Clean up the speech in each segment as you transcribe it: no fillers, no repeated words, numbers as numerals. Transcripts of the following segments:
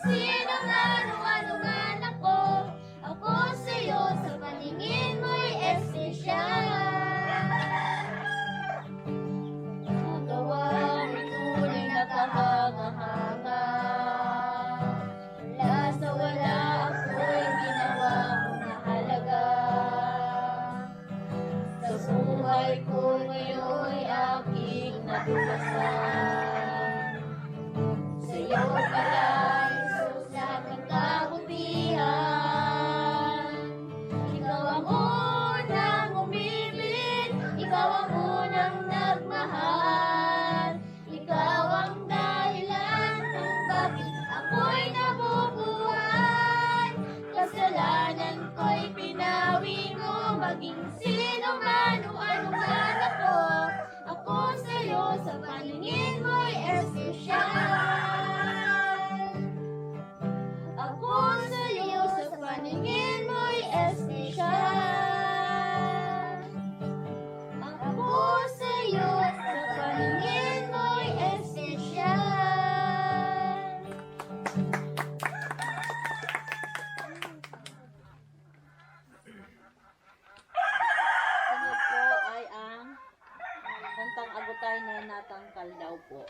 sino man o ano man ako. Ako sa'yo sa paningin mo'y espesyal. Nagawa mo'y tunay na kahanga-hanga. Wala sa wala ako'y ginawa mo na halaga. Sa buhay ko ngayon'y aking natuklasan. Sa'yo pala, Jesus, lahat ng kabutihan. Ikaw ang unang umibig, ikaw ang unang nagmahal. Ikaw ang dahilan kung bakit ako'y nabubuhay. Kasalanan ko'y pinawi mo, maging sino man o ano man ako. Ako sa'yo sa paningin mo'y espesyal. Ako sa'yo sa paningin mo'y espesyal. Ako sa'yo sa paningin mo'y espesyal. Sunod po ay ang kantang agutay na natangkal daw po.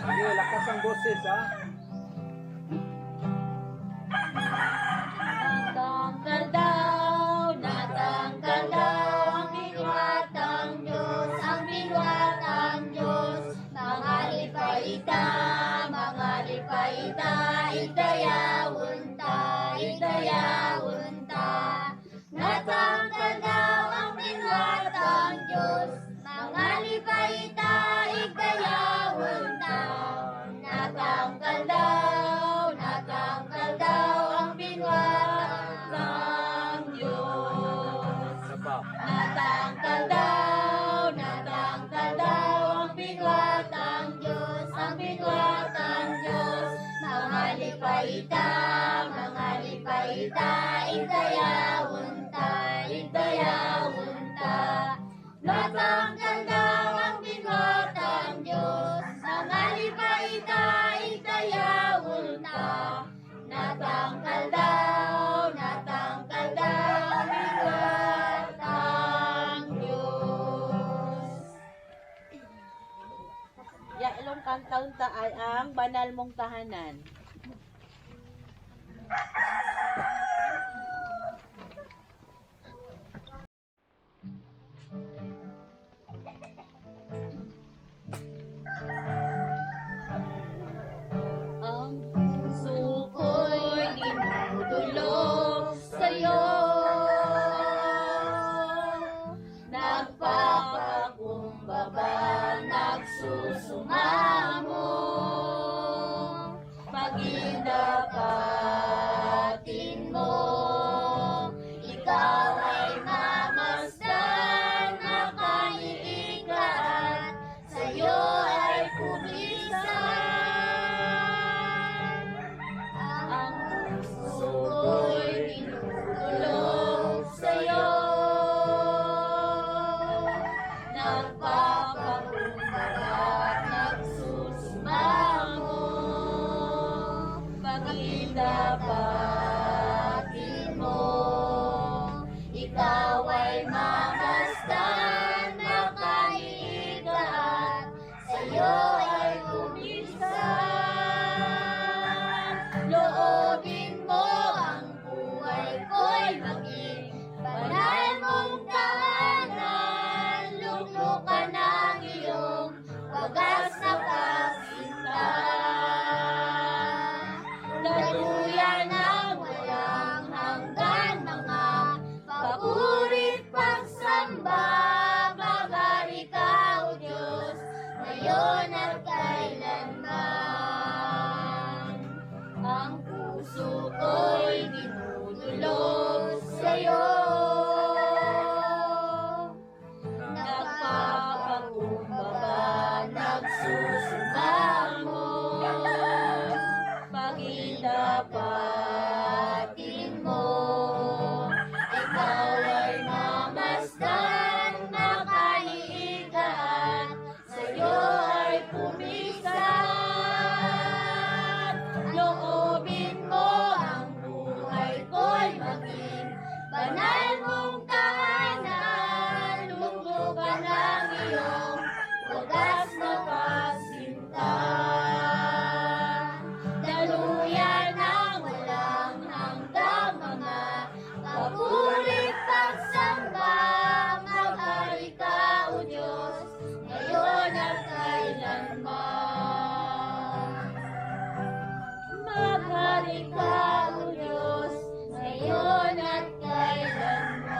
Sige, lakas ang boses, ha? Natangkal daw ang binwatang Diyos, ang binwatang Diyos. Mga lipaita, idayawon ta. Natangkal daw ang binwatang Diyos, mga lipaita, idayawon ta. Natangkal daw ang binwatang Diyos. Sapa. Natangkal daw ang binwatang Diyos, ang binwatang Diyos. Mga lipaita, idayawon ta. Natangkal daw ang binwatang Diyos, mga lipaita, idayawon ta. Natangkal daw ang binwatang Diyos. Ya ilong kantaon ta ay ang banal mong tahanan. Ang puso ko'y dinudulog sa'yo. Nagpapakumbaba, nagsusumamo. Pag banal mong tahanan, luglugan ng iyong wagas na kasinta. Daluyan ng walang hanggang mga kapulit pagsamba, maghari ka, O Diyos, ngayon at kailanman. Maghari ka, O Diyos, ngayon at kailanman.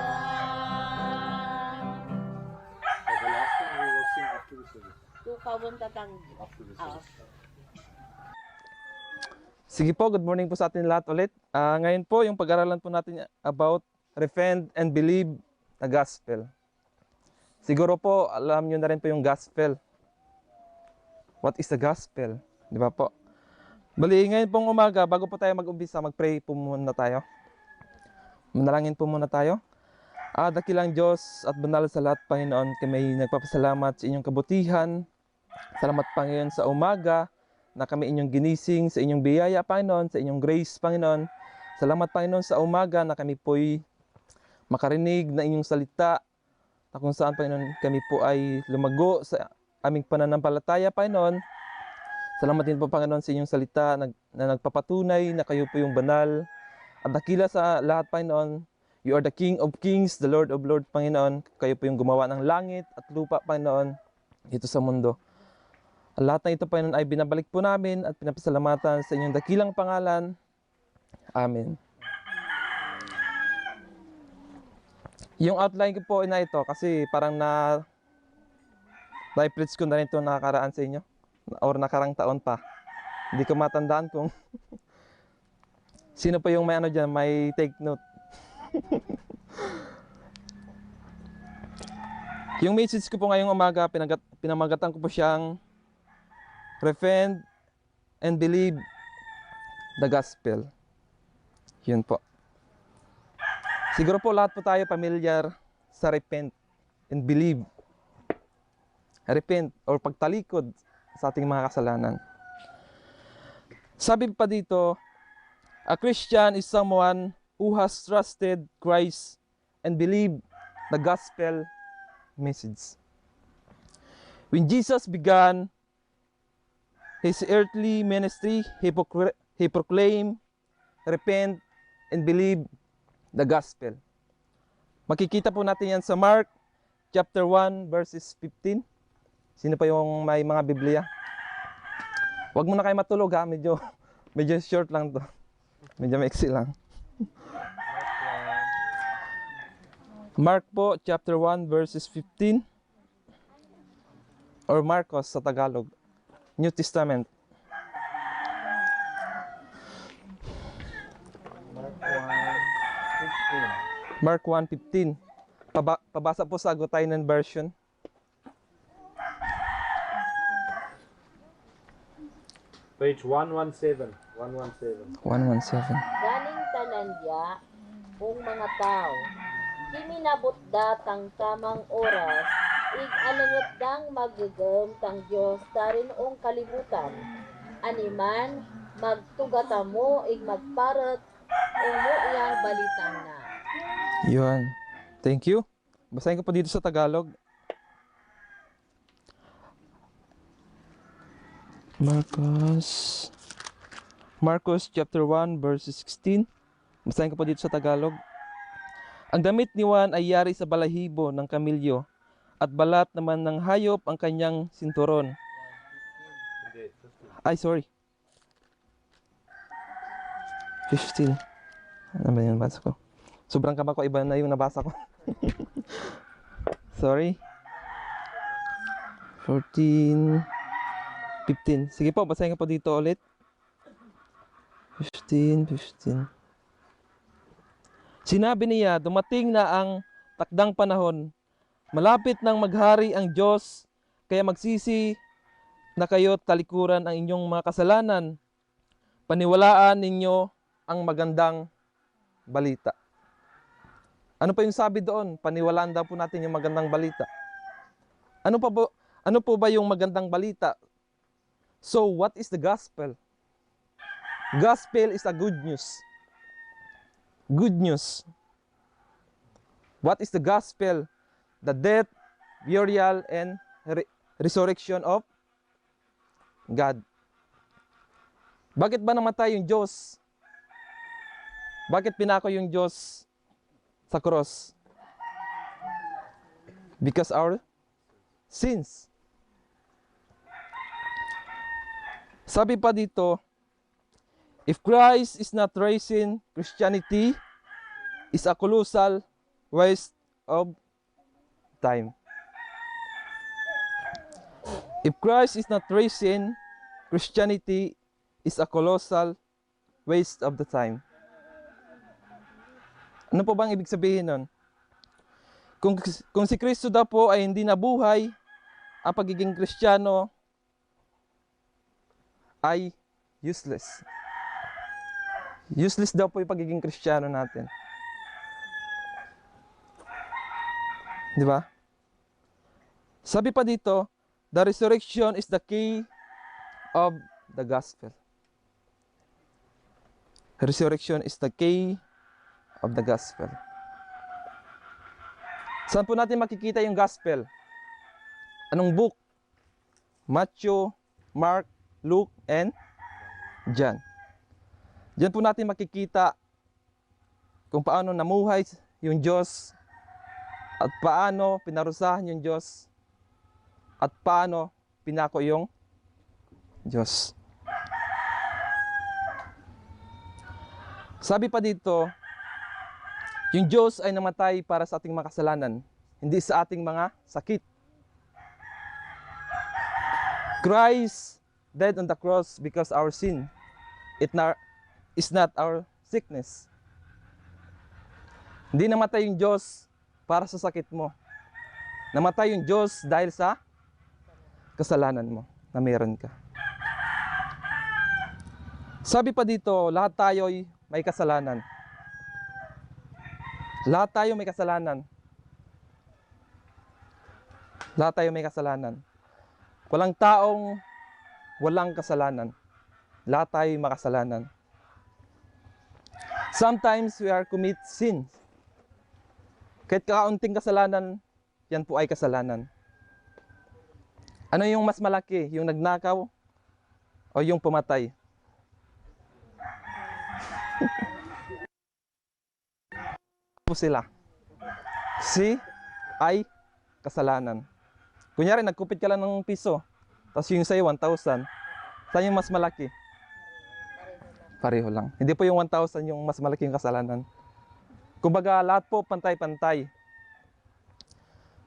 So the last one we will sing after the service. Tukawon tatang. After the Ah, service. Sige po, good morning po sa atin lahat ulit. Ngayon po, yung pag-aralan po natin about repent and believe na gospel. Siguro po, alam nyo na rin po yung gospel. What is the gospel? Di ba po? Bali, ngayon pong umaga, bago po tayo mag-umpisa, mag-pray po muna tayo. Manalangin po muna tayo. Dakilang Diyos at banal sa lahat, Panginoon, kami nagpapasalamat sa inyong kabutihan. Salamat, Panginoon, sa umaga na kami inyong ginising, sa inyong biyaya, Panginoon, sa inyong grace, Panginoon. Salamat, Panginoon, sa umaga na kami po'y makarinig na inyong salita, na kung saan, Panginoon, kami po ay lumago sa aming pananampalataya, Panginoon. Salamat din po, Panginoon, sa inyong salita na nagpapatunay na kayo po yung banal at dakila sa lahat, Panginoon. You are the King of Kings, the Lord of Lords, Panginoon. Kayo po yung gumawa ng langit at lupa, Panginoon, dito sa mundo. Ang lahat na ito, Panginoon, ay binabalik po namin at pinapasalamatan sa inyong dakilang pangalan. Amen. Yung outline ko po na ito, kasi parang na-preach ko na rin ito nakakaraan sa inyo. Or nakarang taon pa. Hindi ko matandaan kung sino pa yung may ano dyan, may take note. Yung message ko po ngayong umaga, pinamagatan ko po siyang repent and believe the gospel. Yun po. Siguro po lahat po tayo familiar sa repent and believe. Repent or pagtalikod sa ating mga kasalanan. Sabi pa dito, a Christian is someone who has trusted Christ and believed the gospel message. When Jesus began his earthly ministry, he proclaimed, repent, and believe the gospel. Makikita po natin yan sa Mark chapter 1 verses 15. Sino pa yung may mga Biblia? Huwag mo na kayo matulog ha, medyo short lang to. Medyo maiksi lang. Mark po chapter 1 verses 15. Or Marcos sa Tagalog. New Testament. Mark 1:15. Pabasa po sa Agutaynan version. Page 117. 117. 117. galing tanandya, kung mga tao, kiminabot datang tamang oras, ig anangot dang magagam tang Diyos darin ong kalibutan. Animan, magtugata mo, ig magparat, mo iyang balitang na. Yun. Thank you. Basahin ko po dito sa Tagalog. Marcos chapter 1 verse 16. Basahin ko po dito sa Tagalog. Ang damit ni Juan ay yari sa balahibo ng kamilyo at balat naman ng hayop ang kanyang sinturon. Ay, sorry. 15. Ano ba yung nabasa ko? Sobrang kaba ko, iba na yung nabasa ko. Sorry. 14. 15. Sige po, basahin ko po dito ulit. 15. Sinabi niya, dumating na ang takdang panahon. Malapit nang maghari ang Diyos, kaya magsisi na kayo talikuran ang inyong mga kasalanan. Paniwalaan ninyo ang magandang balita. Ano pa yung sabi doon? Paniwalaan daw po natin yung magandang balita. Ano po ba yung magandang balita? So, what is the gospel? Gospel is a good news. Good news. What is the gospel? The death, burial, and resurrection of God. Bakit ba namatay yung Diyos? Bakit pinako yung Diyos sa cross? Because our sins. Sabi pa dito, if Christ is not raising, Christianity is a colossal waste of time. If Christ is not raising, Christianity is a colossal waste of the time. Ano po bang ibig sabihin nun? Kung si Kristo daw po ay hindi nabuhay, ang pagiging Kristiyano ay useless. Useless daw po yung pagiging Kristiyano natin. Di ba? Sabi pa dito, the resurrection is the key of the gospel. Resurrection is the key of the gospel. Saan po natin makikita yung gospel? Anong book? Matthew, Mark, Luke, and John. Diyan po natin makikita kung paano namuhay yung Diyos at paano pinarusahan yung Diyos at paano pinako yung Diyos. Sabi pa dito, yung Diyos ay namatay para sa ating makasalanan, hindi sa ating mga sakit. Christ died on the cross because our sin is not our sickness. Hindi namatay yung Diyos para sa sakit mo. Namatay yung Diyos dahil sa kasalanan mo na meron ka. Sabi pa dito, lahat tayo'y may kasalanan. Lahat tayo may kasalanan. Lahat tayo may kasalanan. Walang taong walang kasalanan. Lahat tayo makasalanan. Sometimes we are commit sins. Kahit kaunting kasalanan, yan po ay kasalanan. Ano yung mas malaki? Yung nagnakaw o yung pumatay? Po sila. Si ay kasalanan. Kunyari, nagkupit ka lang ng piso, tapos yung sa'yo 1,000. Saan yung mas malaki? Pareho lang. Hindi po yung 1,000 yung mas malaki yung kasalanan. Kumbaga, lahat po pantay-pantay.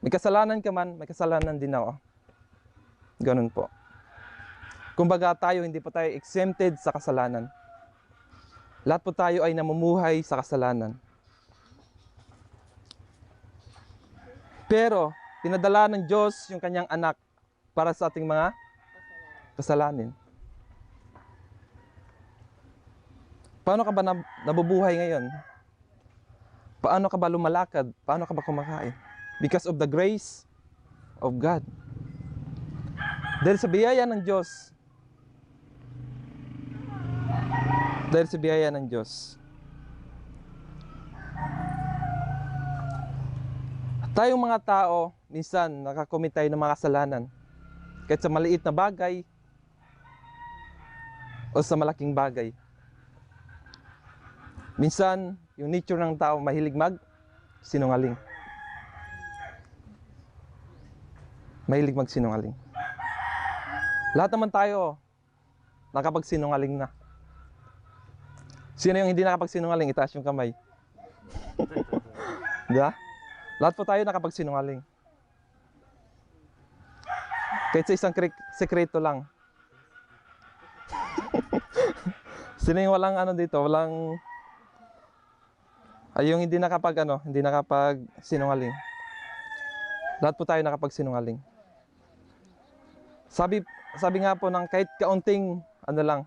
May kasalanan ka man, may kasalanan din ako. Ganun po. Kumbaga, tayo hindi po tayo exempted sa kasalanan. Lahat po tayo ay namumuhay sa kasalanan. Pero, pinadala ng Diyos yung kanyang anak para sa ating mga kasalanan. Paano ka ba nabubuhay ngayon? Paano ka ba lumalakad? Paano ka ba kumakain? Because of the grace of God. Dahil sa biyaya ng Diyos. Dahil sa biyaya ng Diyos. Tayong mga tao, minsan nakakomit tayo ng mga kasalanan. Kahit sa maliit na bagay o sa malaking bagay. Minsan, yung nature ng tao mahilig mag-sinungaling. Mahilig mag-sinungaling. Lahat naman tayo nakapag-sinungaling na. Sino yung hindi nakapag-sinungaling? Itaas yung kamay. Diba? Lahat po tayo nakapag-sinungaling. Kahit sa isang sekreto lang. Sino yung walang ano dito? Walang... Ay, yung hindi nakapag-sinungaling. Lahat po tayo nakapag-sinungaling. Sabi nga po ng kahit kaunting,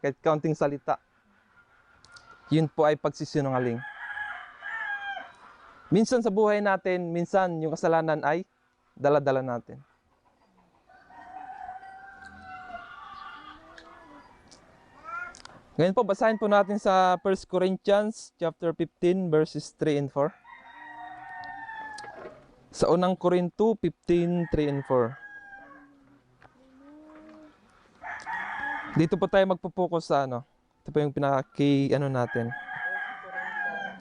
kahit kaunting salita, yun po ay pagsisinungaling. Minsan sa buhay natin, minsan yung kasalanan ay dala-dala natin. Ngayon po, basahin po natin sa 1 Corinthians chapter 15 verses 3 and 4. Sa unang Korinto 15:3 and 4. Dito po tayo magpo-focus sa ano. Ito po yung pinaki ano natin.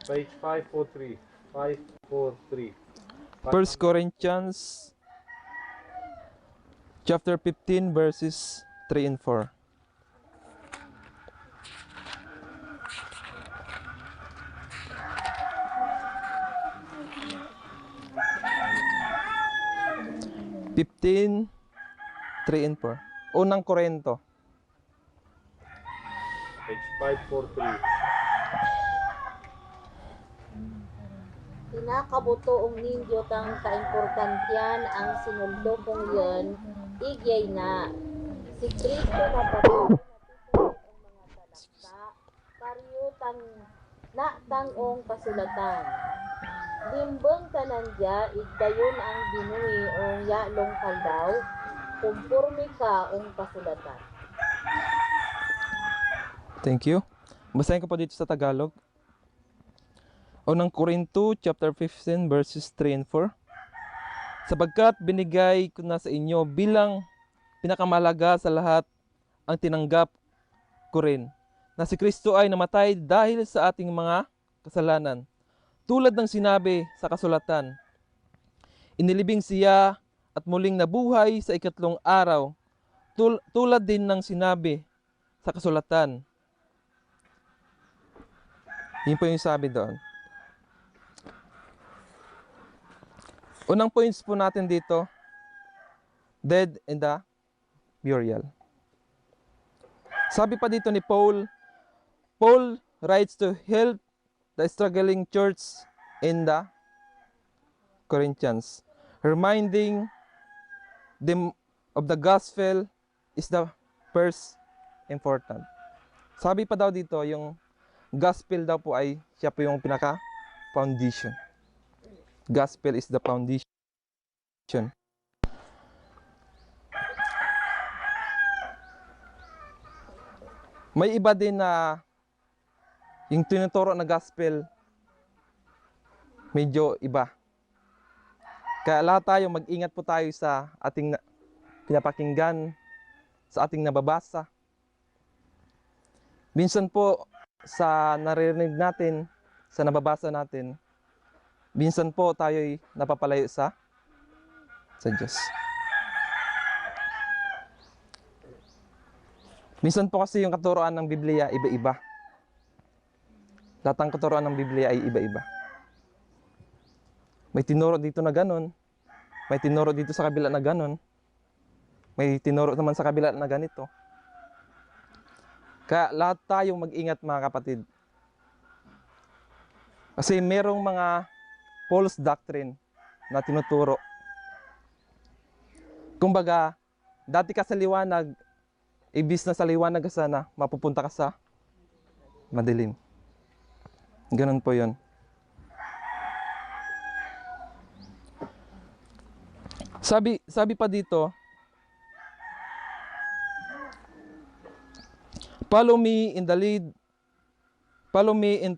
Page 543. 543. 1 Corinthians chapter 15 verses 3 and 4. Fifteen, 3 and 4. Unang Korinto. Page 543. Pinakabutoong ninyo tang kaimportantyan ang sinuldo kong yun, igyay na. Si Kristo na patay ang mga talakta, karyo tang kasulatan. Limbang tanandya, igdayon ang binuhi ong yalong kaldaw, kumpurmi ka ong kasulatan. Thank you. Basahin ko po dito sa Tagalog. Unang Korinto chapter 15 verses 3 and 4. Sapagkat binigay ko na sa inyo bilang pinakamahalaga sa lahat ang tinanggap ko rin, na si Kristo ay namatay dahil sa ating mga kasalanan. Tulad ng sinabi sa kasulatan, inilibing siya at muling nabuhay sa ikatlong araw. Tulad din ng sinabi sa kasulatan. Yun po yung sabi doon. Unang points po natin dito, dead in the burial. Sabi pa dito ni Paul writes to help the struggling church in the Corinthians, reminding them of the gospel is the first important. Sabi pa daw dito, yung gospel daw po ay siya po yung pinaka-foundation. Gospel is the foundation. May iba din na yung tinuturo na gospel medyo iba. Kaya lahat tayo mag-ingat po tayo sa ating pinapakinggan, sa ating nababasa. Minsan po sa naririnig natin, sa nababasa natin, minsan po tayo'y napapalayo sa Diyos. Minsan po kasi yung katuruan ng Biblia iba-iba. Lahat ng katuruan ng Biblia ay iba-iba. May tinuro dito na ganun, may tinuro dito sa kabila na ganun, may tinuro naman sa kabila na ganito. Kaya lahat tayong mag-ingat mga kapatid. Kasi merong mga false doctrine na tinuturo. Kumbaga, dati ka sa liwanag, ibis na sa liwanag ka sana, mapupunta ka sa madilim. Ganun po yun. Sabi pa dito, follow me in the lead, follow me in,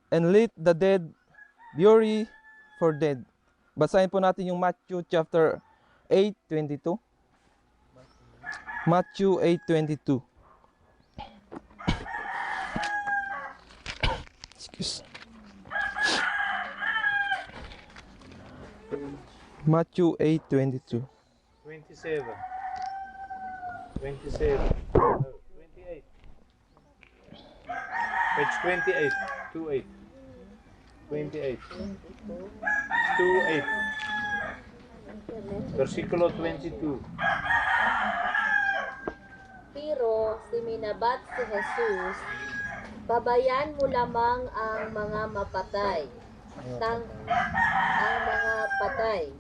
and let the dead bury for dead. Basahin po natin yung Matthew chapter 8:22. Matthew 8:22. Excuse. Matthew 8:22. 27. 27. No, 28. Page 28. 28. 28. 28. Versikulo 22. Pero siminabat si Jesus, babayan mo lamang ang mga mapatay, ang mga patay,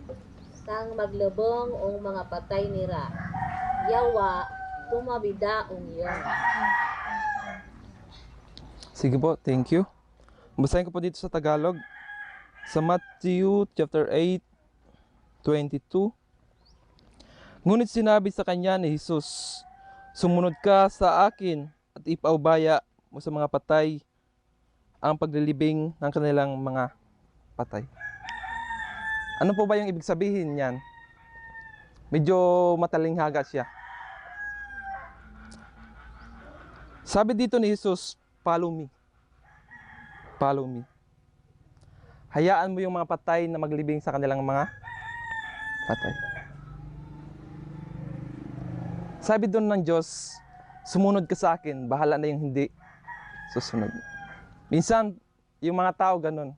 kang maglebong ang mga patay nira. Yawa, tumabida ang iyon. Sige po, thank you. Basahin ko po dito sa Tagalog. Sa Matthew chapter 8:22. Ngunit sinabi sa kanya ni Jesus, sumunod ka sa akin at ipaubaya mo sa mga patay ang paglilibing ng kanilang mga patay. Ano po ba yung ibig sabihin niyan? Medyo matalinghaga siya. Sabi dito ni Jesus, follow me. Follow me. Hayaan mo yung mga patay na maglibing sa kanilang mga patay. Sabi doon ng Diyos, sumunod ka sa akin, bahala na yung hindi susunod. Minsan, yung mga tao ganun.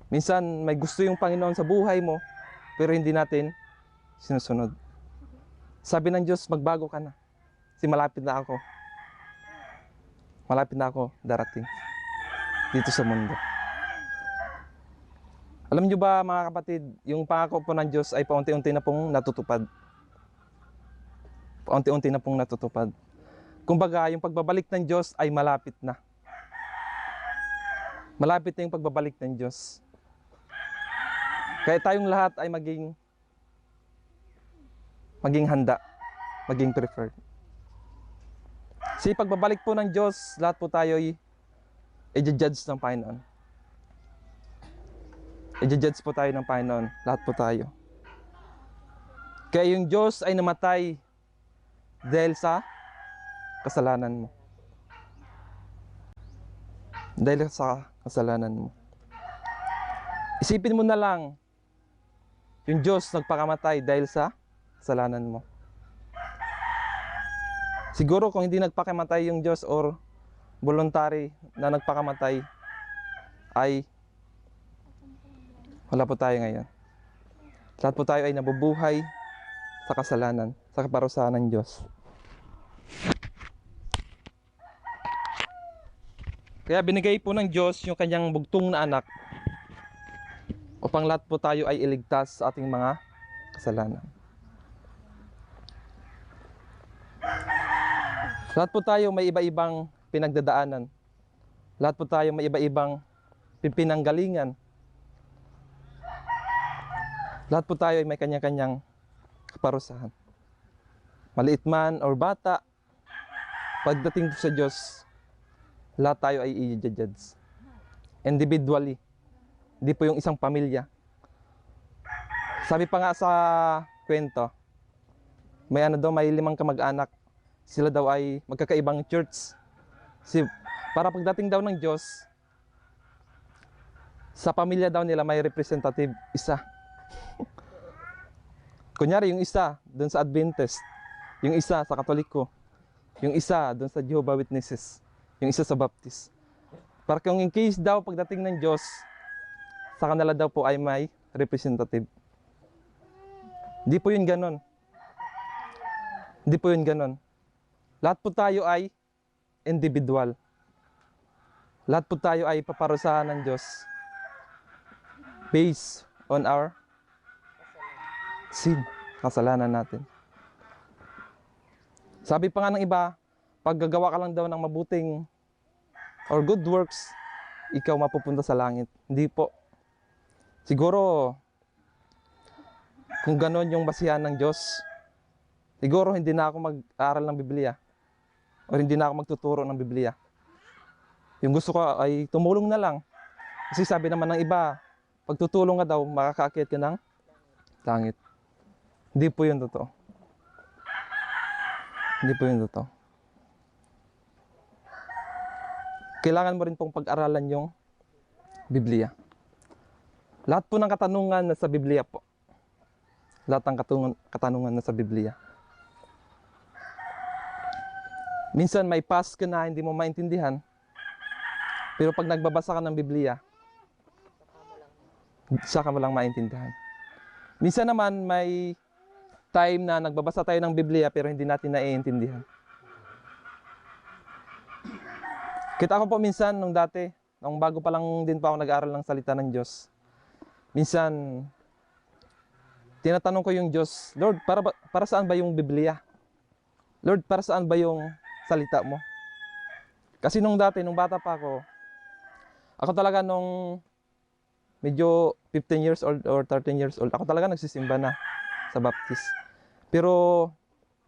Minsan, may gusto yung Panginoon sa buhay mo, pero hindi natin sinusunod. Sabi ng Diyos, magbago ka na. Kasi malapit na ako. Malapit na ako darating dito sa mundo. Alam niyo ba mga kapatid, yung pangako po ng Diyos ay paunti-unti na pong natutupad. Paunti-unti na pong natutupad. Kumbaga, yung pagbabalik ng Diyos ay malapit na. Malapit na yung pagbabalik ng Diyos. Kaya tayong lahat ay maging handa, maging preferred. Kasi pagbabalik po ng Diyos, lahat po tayo ay i-judge ng Panginoon. I-judge po tayo ng Panginoon, lahat po tayo. Kaya yung Diyos ay namatay dahil sa kasalanan mo. Dahil sa kasalanan mo. Isipin mo na lang, yung Diyos nagpakamatay dahil sa kasalanan mo. Siguro kung hindi nagpakamatay yung Diyos or voluntary na nagpakamatay, ay wala po tayo ngayon. Lahat po tayo ay nabubuhay sa kasalanan, sa kaparusahan ng Diyos. Kaya binigay po ng Diyos yung kanyang bugtong na anak upang lahat po tayo ay iligtas sa ating mga kasalanan. Lahat po tayo may iba-ibang pinagdadaanan. Lahat po tayo may iba-ibang pinanggalingan. Lahat po tayo ay may kanya-kanyang kaparusahan. Maliit man or bata, pagdating sa Diyos, lahat tayo ay i-judge. Individually. Hindi po yung isang pamilya. Sabi pa nga sa kwento, may may 5 kamag-anak. Sila daw ay magkakaibang church. Para pagdating daw ng Diyos, sa pamilya daw nila may representative isa. Kunyari yung isa doon sa Adventist, yung isa sa Katoliko, yung isa doon sa Jehovah Witnesses, yung isa sa Baptist. Para kung in case daw pagdating ng Diyos, sa kanila daw po ay may representative. Hindi po yun ganon. Hindi po yun ganon. Lahat po tayo ay individual. Lahat po tayo ay paparusahan ng Diyos based on our sin, kasalanan natin. Sabi pa nga ng iba, pag gagawa ka lang daw ng mabuting or good works, ikaw mapupunta sa langit. Hindi po. Siguro, kung ganon yung basihan ng Diyos, siguro hindi na ako mag-aaral ng Biblia o hindi na ako magtuturo ng Biblia. Yung gusto ko ay tumulong na lang. Kasi sabi naman ng iba, pag tutulong ka daw, makakaakyat ka ng langit. Hindi po yun totoo. Hindi po yun totoo. Kailangan mo rin pong pag-aralan yung Biblia. Lahat po ng katanungan na sa Biblia po. Lahat ng katanungan na sa Biblia. Minsan may past ka na hindi mo maintindihan. Pero pag nagbabasa ka ng Biblia, saka mo lang maintindihan. Minsan naman may time na nagbabasa tayo ng Biblia pero hindi natin naiintindihan. Kita ko po minsan nung dati, nung bago pa lang din pa ako nag-aaral ng salita ng Diyos. Minsan, tinatanong ko yung Diyos, Lord, para saan ba yung Biblia? Lord, para saan ba yung salita mo? Kasi nung dati, nung bata pa ako talaga nung medyo 15 years old or 13 years old, ako talaga nagsisimba na sa Baptist. Pero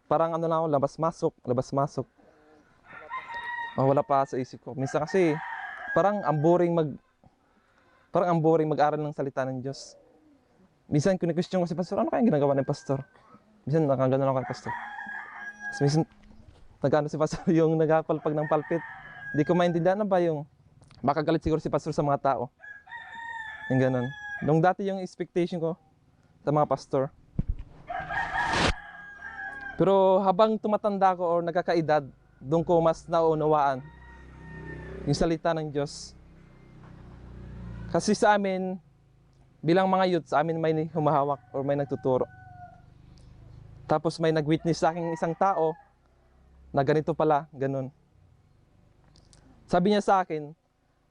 parang ano na ako, labas-masok. Wala pa sa isip ko. Minsan kasi parang ang boring mag-aral ng salita ng Diyos. minsan kuni-question ko si pastor, ano kaya ginagawa ni pastor? Minsan nakagano ako kay pastor. Tapos minsan nagano si pastor yung nagapalpag ng palpit. Hindi ko maintindihan na ba yung makagalit siguro si pastor sa mga tao. Yung ganun. Nung dati yung expectation ko sa mga pastor. Pero habang tumatanda ko or nagkakaedad, doon ko mas naunawaan yung salita ng Diyos. Kasi sa amin, bilang mga youth, sa amin may humahawak or may nagtuturo. Tapos may nag-witness sa akin isang tao na ganito pala, ganun. Sabi niya sa akin,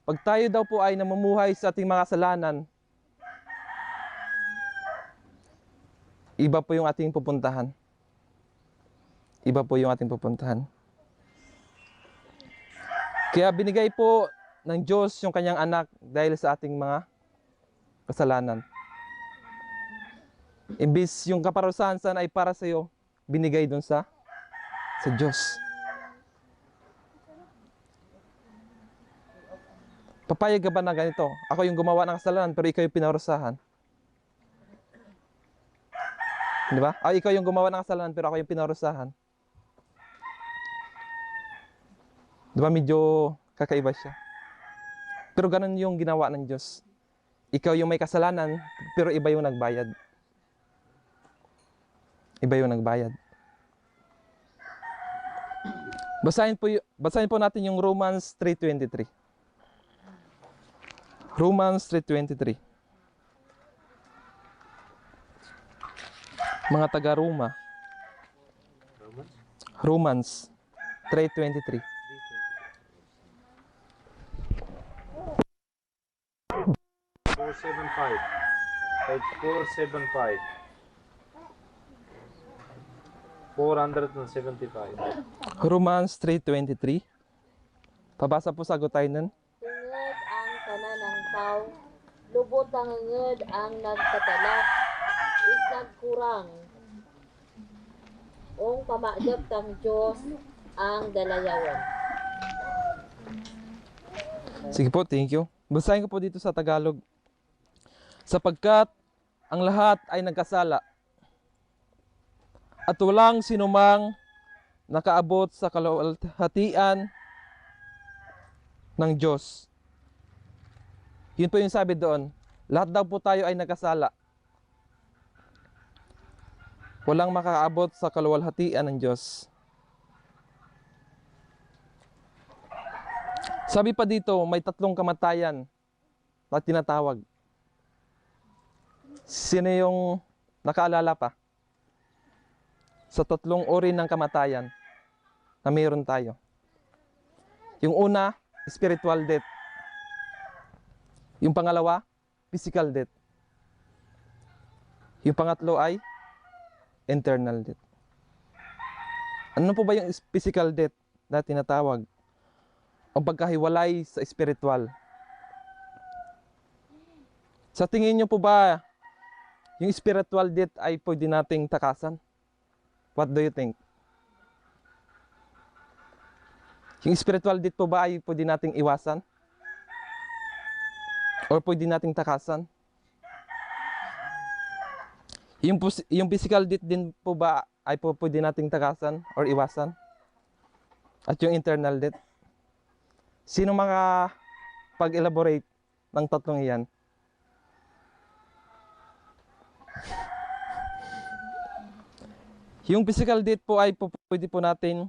pag tayo daw po ay namumuhay sa ating mga kasalanan, iba po yung ating pupuntahan. Iba po yung ating pupuntahan. Kaya binigay po ng Diyos yung kanyang anak dahil sa ating mga kasalanan. Imbis yung kaparusahan sana ay para sa iyo, binigay dun sa Diyos. Papayag ka ba na ganito? Ako yung gumawa ng kasalanan pero ikaw yung pinarusahan. Di ba? Ikaw yung gumawa ng kasalanan pero ako yung pinarusahan. Di ba medyo kakaiba siya? Pero ganun yung ginawa ng Diyos. Ikaw yung may kasalanan, pero iba yung nagbayad. Iba yung nagbayad. Basahin po natin yung Romans 3:23. Romans 3:23. Mga taga-Roma. Romans 3:23. 475. Page 475. 475. Romans 3:23. Pabasa po sagot tayo nun. Tungod ang tanan ng tao, lubot ang nged ang nagkatala, isag kurang. Ong pamaagap tang Diyos ang dalayawan. Sige po, thank you. Basahin ko po dito sa Tagalog. Sapagkat ang lahat ay nagkasala at walang sinumang nakaabot sa kaluwalhatian ng Diyos. Yun po yung sabi doon. Lahat daw po tayo ay nagkasala. Walang makakaabot sa kaluwalhatian ng Diyos. Sabi pa dito, may 3 kamatayan na tinatawag. Sino yung nakaalala pa? Sa 3 uri ng kamatayan na mayroon tayo. Yung una, spiritual death. Yung pangalawa, physical death. Yung pangatlo ay internal death. Ano po ba yung physical death na tinatawag? Ang pagkahiwalay sa spiritual. Sa tingin nyo po ba, yung spiritual death ay pwede nating takasan? What do you think? Yung spiritual death po ba ay pwede nating iwasan? Or pwede nating takasan? Yung physical death din po ba ay pwede nating takasan or iwasan? At yung internal death? Sino pag-elaborate ng 3 iyan? Yung physical death po ay pwede po natin.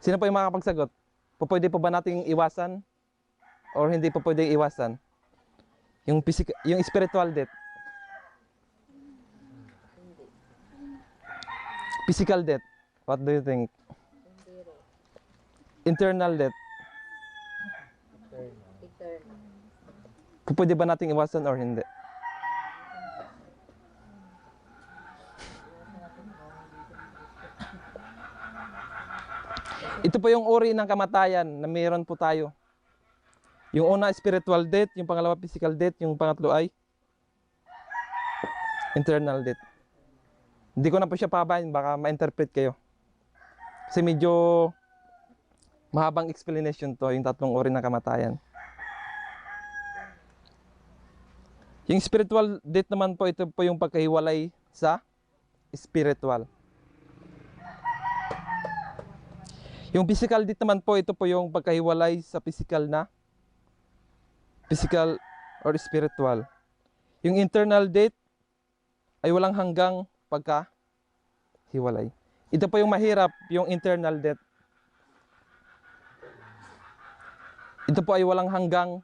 Sino po yung makakapagsagot? Pwede po ba nating iwasan? Or hindi po pwede iwasan? Yung spiritual death. Physical death. What do you think? Internal death. Pwede ba nating iwasan or hindi? Ito po yung uri ng kamatayan na mayroon po tayo. Yung una, spiritual death. Yung pangalawa, physical death. Yung pangatlo ay internal death. Hindi ko na po siya pabayin. Baka ma-interpret kayo. Kasi medyo mahabang explanation to. Yung 3 uri ng kamatayan. Yung spiritual death naman po, ito po yung pagkahiwalay sa spiritual. Yung physical death naman po, ito po yung pagkahiwalay sa physical or spiritual. Yung internal death ay walang hanggang pagkahiwalay. Ito po yung mahirap, yung internal death. Ito po ay walang hanggang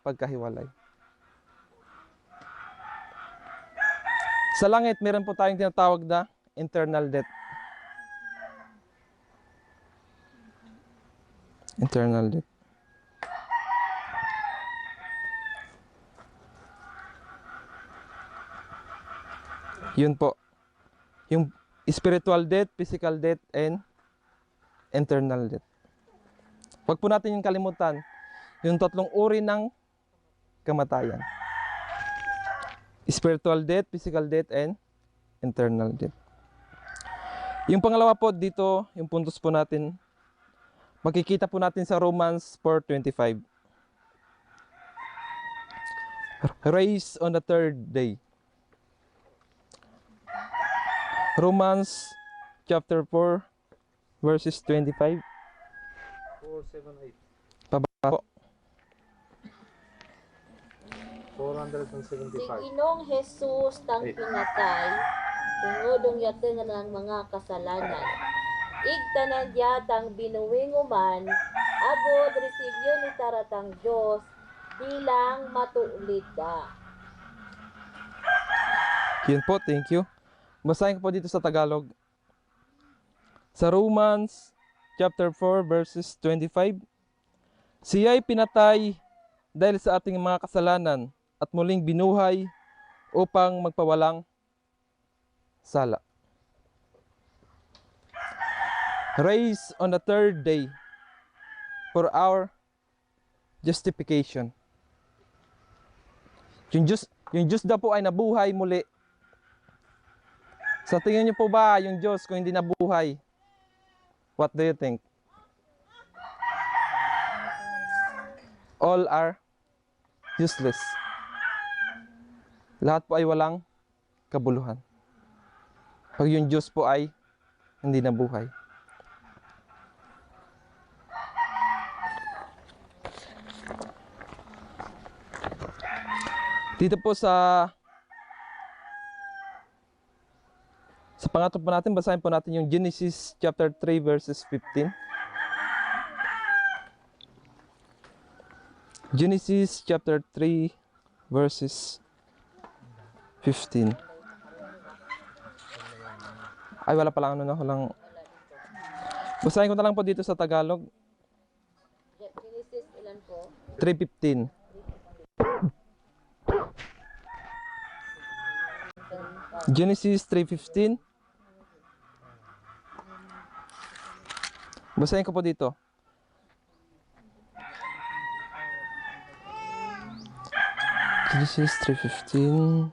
pagkahiwalay. Sa langit, meron po tayong tinatawag na internal death. Internal death. Yun po. Yung spiritual death, physical death, and internal death. Huwag po natin yung kalimutan. Yung tatlong uri ng kamatayan. Spiritual death, physical death, and internal death. Yung pangalawa po dito, yung puntos po natin, makikita po natin sa Romans 4:25. Raised on the third day. Romans chapter 4 verses 25. 478. Pababa po. 475. Si Ginoong Jesus tang pinatay, tungod yateng ng mga kasalanan. Igtanan diya tang binuwinguman, agod resibyo ni taratang Diyos, bilang matulit da. Yun po, thank you. Basahin ko po dito sa Tagalog. Sa Romans chapter 4 verses 25. Siya'y pinatay dahil sa ating mga kasalanan at muling binuhay upang magpawalang sala. Raised on the third day for our justification. Yung Diyos daw po ay nabuhay muli. Sa tingin niyo po ba yung Diyos kung hindi nabuhay? What do you think? All are useless. Lahat po ay walang kabuluhan. Pag yung Diyos po ay hindi nabuhay. Dito po sa pangatlo po natin, basahin po natin yung Genesis chapter 3 verses 15. Genesis chapter 3 verses 15. Ay, wala pa lang walang. Basahin ko na lang po dito sa Tagalog. Genesis ilan po? 3:15. Genesis 3:15. Basahin ko po dito. Genesis 3:15.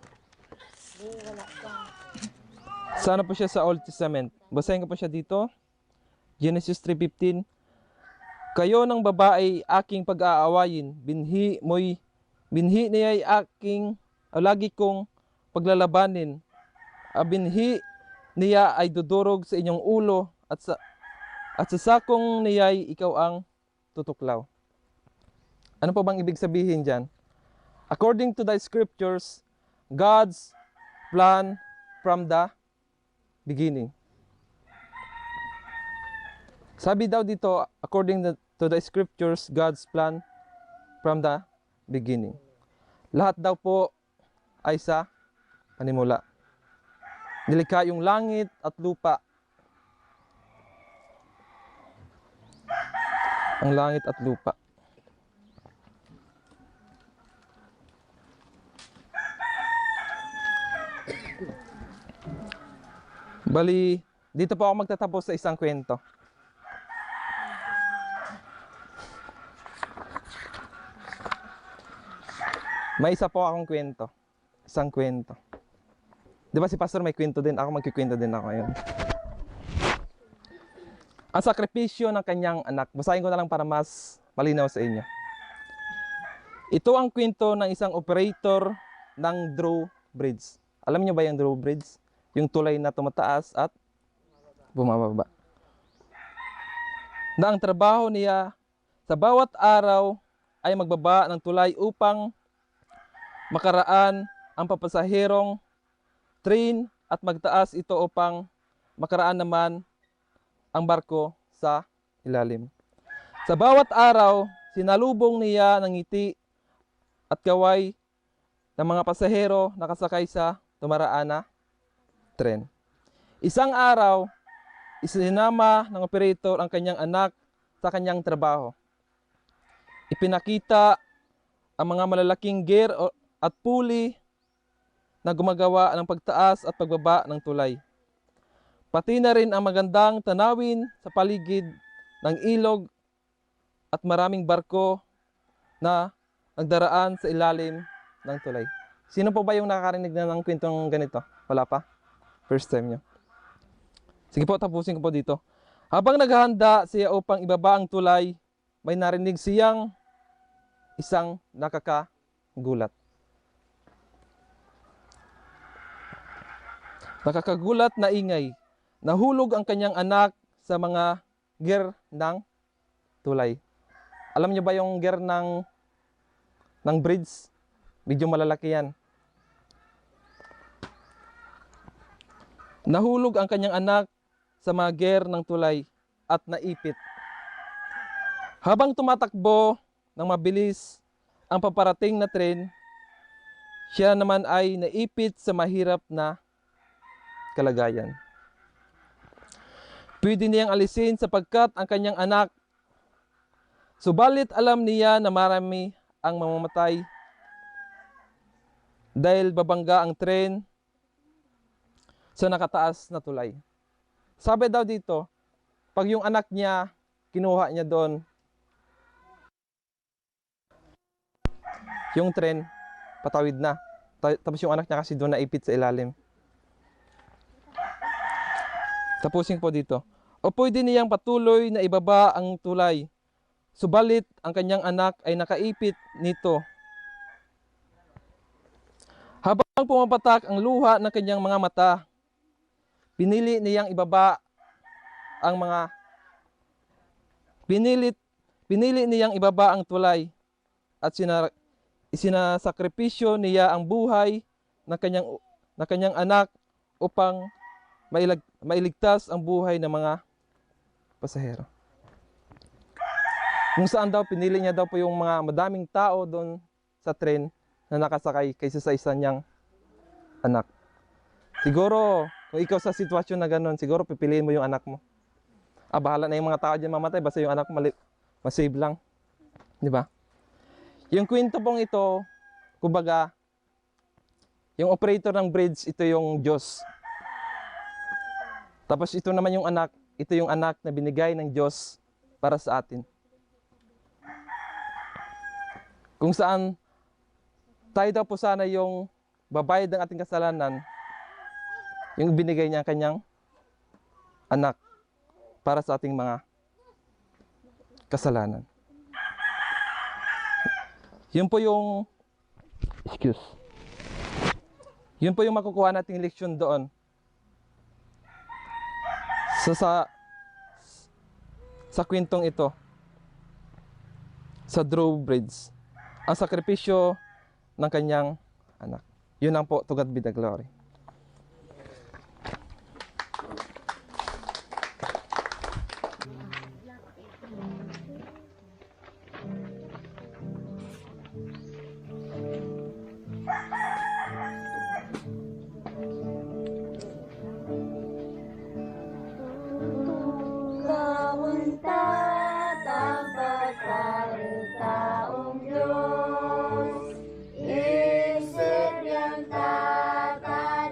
Sana po siya sa Old Testament. Basahin ko po siya dito. Genesis 3:15. Kayo ng babae aking pag-aawayin, binhi niya'y aking lagi kong paglalabanin. Binhi niya ay dudurog sa inyong ulo at sa sakong niya'y ikaw ang tutuklaw. Ano po bang ibig sabihin diyan? According to the scriptures, God's plan from the beginning. Sabi daw dito, according to the scriptures, God's plan from the beginning. Lahat daw po ay sa panimula. Nilikha yung langit at lupa. Ang langit at lupa. Bali, dito po ako magtatapos sa isang kwento. May isa po akong kwento. Isang kwento. Di ba si Pastor may kwento din? Ako magkikwento din ako ngayon. Ang sakripisyo ng kanyang anak. Basahin ko na lang para mas malinaw sa inyo. Ito ang kwento ng isang operator ng drawbridge. Alam niyo ba yung drawbridge? Yung tulay na tumataas at bumababa. Na ang trabaho niya sa bawat araw ay magbaba ng tulay upang makaraan ang papasaherong train at magtaas ito upang makaraan naman ang barko sa ilalim. Sa bawat araw, sinalubong niya ng ngiti at kaway ng mga pasahero nakasakay sa dumaraan na tren. Isang araw, isinama ng operator ang kanyang anak sa kanyang trabaho. Ipinakita ang mga malalaking gear at pulley na gumagawa ng pagtaas at pagbaba ng tulay. Pati na rin ang magandang tanawin sa paligid ng ilog at maraming barko na nagdaraan sa ilalim ng tulay. Sino po ba yung nakakarinig na ng kwentong ganito? Wala pa? First time nyo. Sige po, tapusin ko po dito. Habang naghahanda siya upang ibaba ang tulay, may narinig siyang isang nakakagulat. Nakakagulat na ingay. Nahulog ang kanyang anak sa mga gear ng tulay. Alam niyo ba yung gear ng bridge? Medyo malalaki yan. Nahulog ang kanyang anak sa mga gear ng tulay at naipit. Habang tumatakbo ng mabilis ang paparating na tren, siya naman ay naipit sa mahirap na kalagayan. Pwede niyang alisin sapagkat ang kanyang anak. Subalit alam niya na marami ang mamamatay dahil babangga ang tren sa nakataas na tulay. Sabi daw dito, pag yung anak niya, kinuha niya doon yung tren, patawid na. Tapos yung anak niya kasi doon naipit sa ilalim. Tapusin po dito. O pwede niyang patuloy na ibaba ang tulay. Subalit ang kanyang anak ay nakaipit nito. Habang pumapatak ang luha ng kanyang mga mata, pinili niyang ibaba ang mga pinili niyang ibaba ang tulay at isinasakripisyo niya ang buhay ng kanyang anak upang mailigtas ang buhay ng mga pasahero. Kung saan daw pinili niya daw po yung mga madaming tao doon sa tren na nakasakay kaysa sa isa niyang anak. Siguro, kung ikaw sa sitwasyon na gano'n, siguro pipiliin mo yung anak mo. Bahala na yung mga tao dyan mamatay, basta yung anak mo masave lang. Di ba? Yung kwento pong ito, kumbaga, yung operator ng bridge, ito yung Diyos. Tapos ito naman yung anak, ito yung anak na binigay ng Diyos para sa atin. Kung saan, tayo daw po sana yung babayad ng ating kasalanan, yung binigay niya kanyang anak para sa ating mga kasalanan. Yun po yung yun po yung makukuha nating leksyon doon. Sa kwentong ito, sa drawbridge, ang sakripisyo ng kanyang anak. Yun lang po, to God be the glory. Kauntat ang pagkaritaong Diyos, isip niyang tatay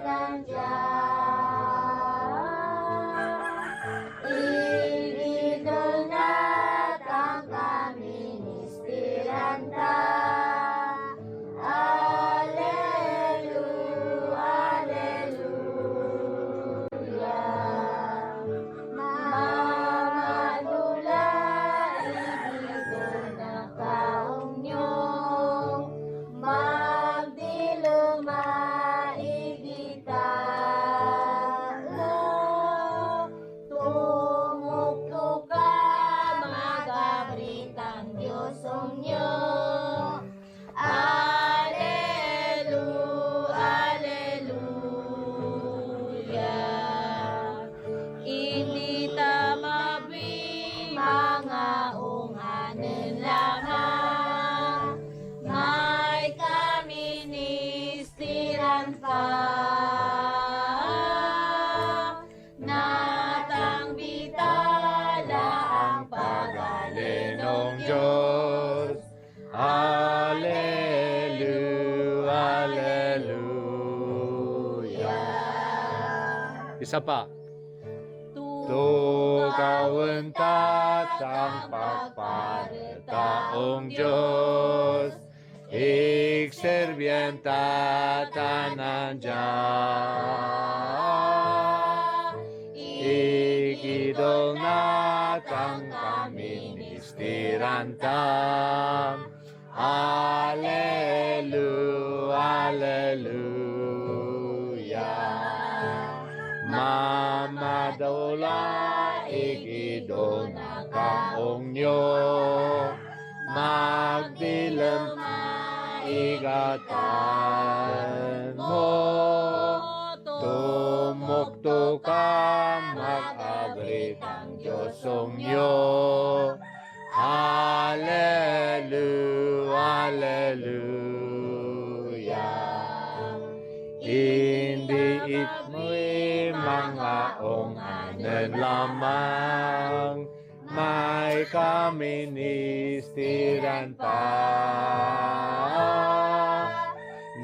Hallelujah. Isa pa. Tukawen tatang pagparitaong Diyos, Ikserbienta tanan Diyos. Ikidol natang kami ministirantam. Hallelujah. Mamadola ikidol na kaong nyo. Magdilam igatan mo. Tumukto ka mag-abrit ang Diyosong nyo. Hallelujah. Hindi itmo'y mga ong-anan lamang, may kaministiran pa.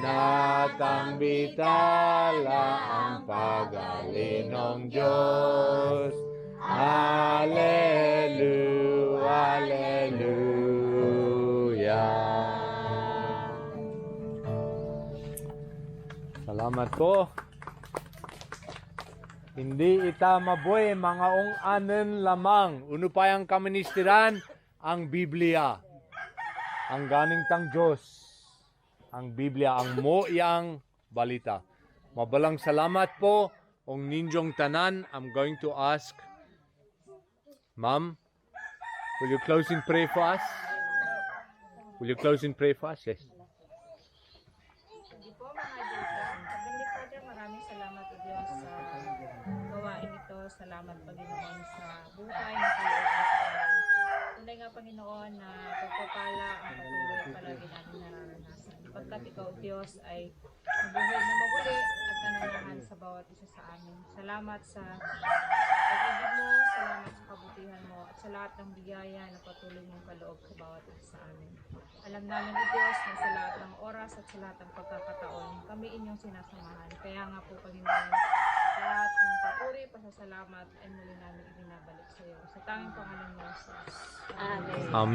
Natang bitala ang pagalinong Diyos. Hallelujah. Salamat po. Hindi ita mabuhay mga ong-anan lamang. Uno pa yung kaministiran, ang Biblia. Ang ganing tang Diyos. Ang Biblia, ang mo'yang balita. Mabalang salamat po, ong ninjong tanan. I'm going to ask, Ma'am, will you close in pray for us? Will you close in pray for us? Yes. Hindi po mga Diyos. Heavenly Father, maraming salamat o Diyos sa gawain ito. Salamat Panginoon sa buhay na kaloob mo sa amin. Tunay nga Panginoon na pagpapala ang patuloy palagi natin nararanasan. Pagkat ikaw Diyos ay mabuhay na mabuli at nananahan sa bawat isa sa amin. Salamat sa pag-ibig mo, salamat sa kabutihan mo at sa lahat ng biyaya na patuloy mong kaloob sa bawat isa sa amin. Alam namin o Diyos na sa lahat ng oras at sa lahat ng pagkakataon, kami inyong sinasamahan. Kaya nga po Panginoon, lahat ng papuri, pasasalamat ay muli namin ibinabalik sa iyo. Sa tanging pangalan mo, Jesus. Amen. Amen.